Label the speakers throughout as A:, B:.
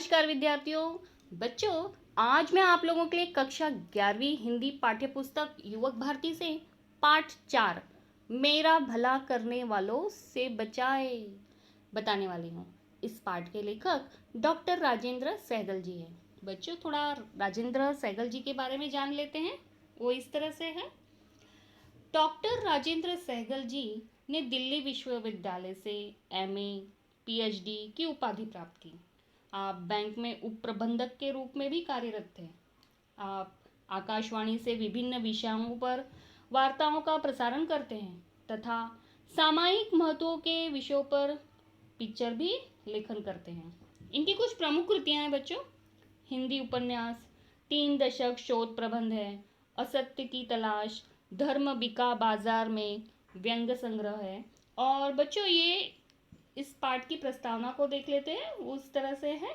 A: नमस्कार विद्यार्थियों। बच्चों, आज मैं आप लोगों के लिए कक्षा 11वीं हिंदी पाठ्य पुस्तक युवक भारती से पाठ 4 मेरा भला करने वालों से बचाए बताने वाली हूँ। इस पाठ के लेखक डॉक्टर राजेंद्र सहगल जी हैं। बच्चों, थोड़ा राजेंद्र सहगल जी के बारे में जान लेते हैं। वो इस तरह से है। डॉक्टर राजेंद्र सहगल जी ने दिल्ली विश्वविद्यालय से एमए पीएचडी की उपाधि प्राप्त की। आप बैंक में उप प्रबंधक के रूप में भी कार्यरत थे। आप आकाशवाणी से विभिन्न विषयों पर वार्ताओं का प्रसारण करते हैं तथा सामायिक महत्व के विषयों पर पिक्चर भी लेखन करते हैं। इनकी कुछ प्रमुख कृतियां हैं बच्चों। हिंदी उपन्यास, 3 दशक शोध प्रबंध है, असत्य की तलाश, धर्म बिका बाजार में, व्यंग्य संग्रह है। और बच्चों, ये इस पाठ की प्रस्तावना को देख लेते हैं। उस तरह से है।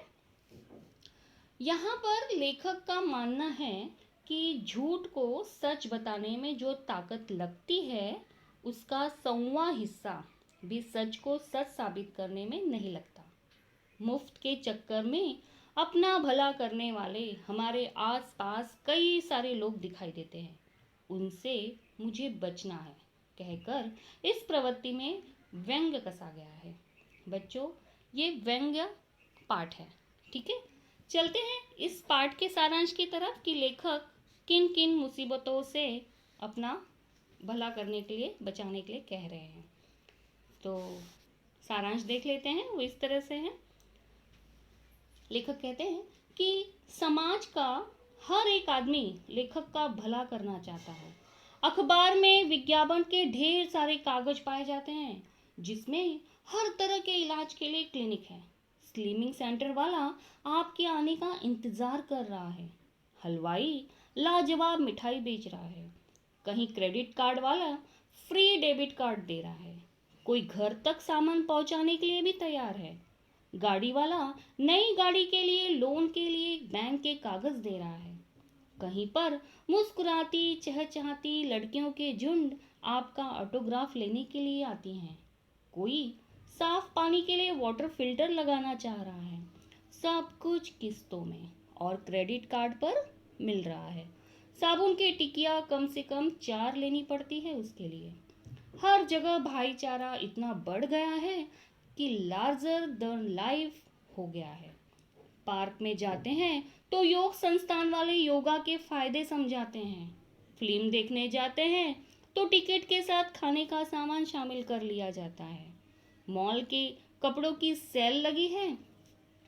A: यहाँ पर लेखक का मानना है कि झूठ को सच बताने में जो ताकत लगती है उसका 100वां हिस्सा भी सच को सच साबित करने में नहीं लगता। मुफ्त के चक्कर में अपना भला करने वाले हमारे आसपास कई सारे लोग दिखाई देते हैं। उनसे मुझे बचना है कहकर इस प्रवृत्ति में व्यंग्य कसा गया है। बच्चों, ये व्यंग्य पाठ है। ठीक है, चलते हैं इस पाठ के सारांश की तरफ कि लेखक किन किन मुसीबतों से अपना भला करने के लिए, बचाने के लिए कह रहे हैं। तो सारांश देख लेते हैं। वो इस तरह से है। लेखक कहते हैं कि समाज का हर एक आदमी लेखक का भला करना चाहता है। अखबार में विज्ञापन के ढेर सारे कागज पाए जाते हैं जिसमें हर तरह के इलाज के लिए क्लिनिक है। स्लिमिंग सेंटर वाला आपके आने का इंतजार कर रहा है। हलवाई लाजवाब मिठाई बेच रहा है। कहीं क्रेडिट कार्ड वाला फ्री डेबिट कार्ड दे रहा है। कोई घर तक सामान पहुंचाने के लिए भी तैयार है। गाड़ी वाला नई गाड़ी के लिए लोन के लिए बैंक के कागज दे रहा है। कहीं पर मुस्कुराती चहचहाती लड़कियों के झुंड आपका ऑटोग्राफ लेने के लिए आती हैं। कोई साफ पानी के लिए वाटर फिल्टर लगाना चाह रहा है। सब कुछ किस्तों में और क्रेडिट कार्ड पर मिल रहा है। साबुन की टिकिया कम से कम 4 लेनी पड़ती है उसके लिए। हर जगह भाईचारा इतना बढ़ गया है कि लार्जर देन लाइफ हो गया है। पार्क में जाते हैं तो योग संस्थान वाले योगा के फायदे समझाते हैं। फिल्म देखने जाते हैं तो टिकट के साथ खाने का सामान शामिल कर लिया जाता है। मॉल के कपड़ों की सेल लगी है।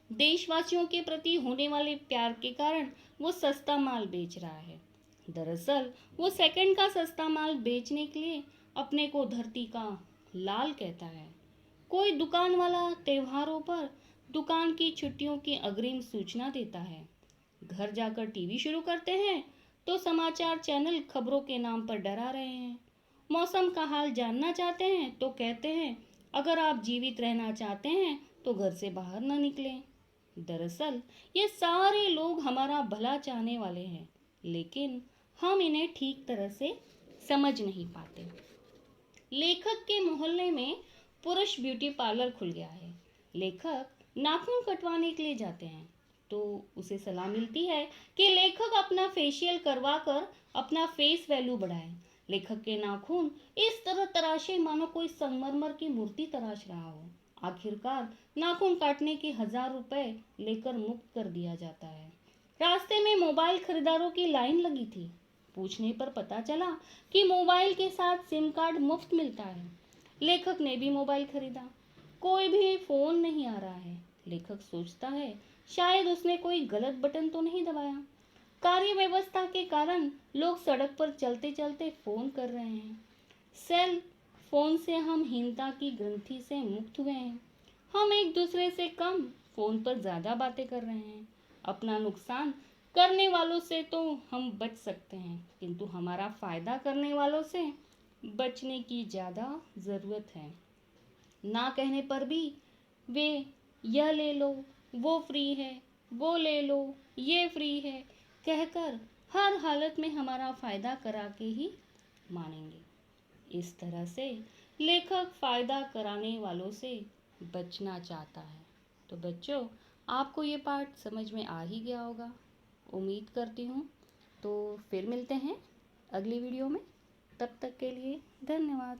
A: देशवासियों के प्रति होने वाले प्यार के कारण वो सस्ता माल बेच रहा है। दरअसल वो सेकंड का सस्ता माल बेचने के लिए अपने को धरती का लाल कहता है। कोई दुकान वाला त्योहारों पर दुकान की छुट्टियों की अग्रिम सूचना देता है। घर जाकर टीवी शुरू करते हैं तो समाचार चैनल खबरों के नाम पर डरा रहे हैं। मौसम का हाल जानना चाहते हैं तो कहते हैं अगर आप जीवित रहना चाहते हैं तो घर से बाहर ना निकलें। दरअसल ये सारे लोग हमारा भला चाहने वाले हैं, लेकिन हम इन्हें ठीक तरह से समझ नहीं पाते। लेखक के मोहल्ले में पुरुष ब्यूटी पार्लर खुल गया है। लेखक नाखून कटवाने के लिए जाते हैं तो उसे सलाह मिलती है कि लेखक अपना फेशियल करवा कर अपना फेस वैल्यू बढ़ाए। लेखक के नाखून इस तरह तराशे मानो कोई संगमरमर की मूर्ति तराश रहा हो। आखिरकार नाखून काटने के 1000 रुपए लेकर मुक्त कर दिया जाता है। रास्ते में मोबाइल खरीदारों की लाइन लगी थी। पूछने पर पता चला कि मोबाइल के साथ सिम कार्ड मुफ्त मिलता है। लेखक ने भी मोबाइल खरीदा। कोई भी फोन नहीं आ रहा है। लेखक सोचता है शायद उसने कोई गलत बटन तो नहीं दबाया। कार्य व्यवस्था के कारण लोग सड़क पर चलते चलते फोन कर रहे हैं। सेल फोन से हम हीनता की ग्रंथि से मुक्त हुए हैं। हम एक दूसरे से कम, फोन पर ज्यादा बातें कर रहे हैं। अपना नुकसान करने वालों से तो हम बच सकते हैं, किंतु हमारा फायदा करने वालों से बचने की ज्यादा जरूरत है। ना कहने पर भी वे यह ले लो, वो फ्री है, वो ले लो, ये फ्री है कहकर हर हालत में हमारा फायदा करा के ही मानेंगे। इस तरह से लेखक फायदा कराने वालों से बचना चाहता है। तो बच्चों, आपको ये पाठ समझ में आ ही गया होगा, उम्मीद करती हूँ। तो फिर मिलते हैं अगली वीडियो में, तब तक के लिए धन्यवाद।